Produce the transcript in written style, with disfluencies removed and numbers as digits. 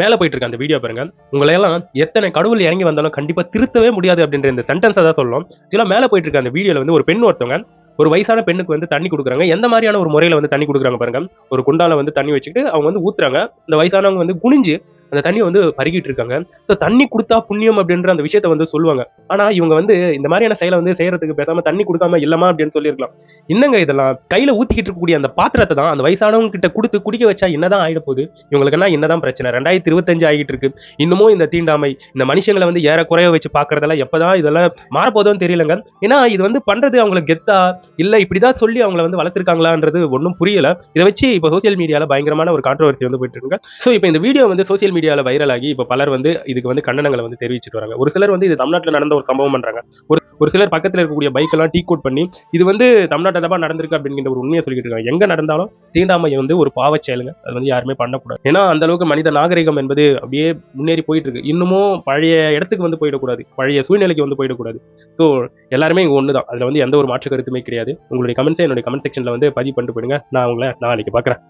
மேலே போயிட்டு இருக்க அந்த வீடியோ பாருங்க. உங்களையெல்லாம் எத்தனை கடவுள் இறங்கி வந்தாலும் கண்டிப்பா திருத்தவே முடியாது அப்படின்ற இந்த சென்டென்ஸை தான் சொல்லணும். ஆக்சுவலாக மேலே போயிட்டு இருக்க அந்த வீடியோல வந்து ஒரு பெண் ஒருத்தவங்க ஒரு வயசான பெண்ணுக்கு வந்து தண்ணி கொடுக்குறாங்க. எந்த மாதிரியான ஒரு முறையில வந்து தண்ணி கொடுக்குறாங்க பாருங்க. ஒரு குண்டால வந்து தண்ணி வச்சுக்கிட்டு அவங்க வந்து ஊத்துறாங்க. இந்த வயசானவங்க வந்து குனிஞ்சு அந்த தண்ணியை வந்து பருகிட்டு இருக்காங்க. ஸோ தண்ணி கொடுத்தா புண்ணியம் அப்படின்ற அந்த விஷயத்த வந்து சொல்லுவாங்க. ஆனா இவங்க வந்து இந்த மாதிரியான செயலை வந்து செய்யறதுக்கு பேசாம தண்ணி கொடுக்காம இல்லமா அப்படின்னு சொல்லியிருக்கலாம். என்னங்க இதெல்லாம் கையில ஊத்திக்கிட்டு இருக்கக்கூடிய அந்த பாத்திரத்தை தான் அந்த வயசானவங்க கிட்ட கொடுத்து குடிக்க வச்சா என்னதான் ஆயிட போகுது? இவங்களுக்குன்னா என்னதான் பிரச்சனை? 2025 ஆகிட்டு இருக்கு. இன்னமும் இந்த தீண்டாமை இந்த மனுஷங்களை வந்து ஏற குறைய வச்சு பாக்குறதெல்லாம் எப்பதான் இதெல்லாம் மாறப்போதோன்னு தெரியலங்க. ஏன்னா இது வந்து பண்றது அவங்களுக்கு கெத்தா இல்ல இப்படிதான் சொல்லி அவங்கள வந்து வளர்த்திருக்காங்களான்றது ஒன்றும் புரியல. இதை வச்சு இப்போ சோசியல் மீடியால பயங்கரமான ஒரு கான்ட்ரோவர்சி வந்து போயிட்டு இருக்கு. ஸோ இப்போ இந்த வீடியோ வந்து சோசியல் மீடியால வைரல் ஆகி இப்போ பலர் வந்து இதுக்கு வந்து கண்டனங்களை வந்து தெரிவிச்சிட்டு வராங்க. ஒரு சிலர் வந்து இது தமிழ்நாட்டில் நடந்த ஒரு சம்பவம் பண்றாங்க. ஒரு சிலர் பக்கத்தில் இருக்கக்கூடிய பைக் எல்லாம் டீ கோட் பண்ணி இது வந்து தமிழ்நாட்டில் தான் நடந்திருக்கு அப்படிங்கிற ஒரு உண்மையை சொல்லிட்டு இருக்காங்க. எங்க நடந்தாலும் தீண்டாமை வந்து ஒரு பாவச் செயலுங்க. அது வந்து யாருமே பண்ணக்கூடாது. ஏன்னா அந்த அளவுக்கு மனித நாகரிகம் என்பது அப்படியே முன்னேறி போயிட்டு இருக்கு. இன்னமும் பழைய இடத்துக்கு வந்து போயிடக்கூடாது, பழைய சூழ்நிலைக்கு வந்து போயிடக்கூடாது. ஸோ எல்லாருமே இங்க ஒண்ணுதான். அதுல வந்து எந்த ஒரு மாற்று கருத்துமே கிடையாது. உங்களுடைய கமெண்ட்ஸை என்னுடைய கமெண்ட் செக்ஷன்ல வந்து பதிவு பண்ணிட்டு போயிடுங்க. நான் உங்களை நாளைக்கு பார்க்குறேன்.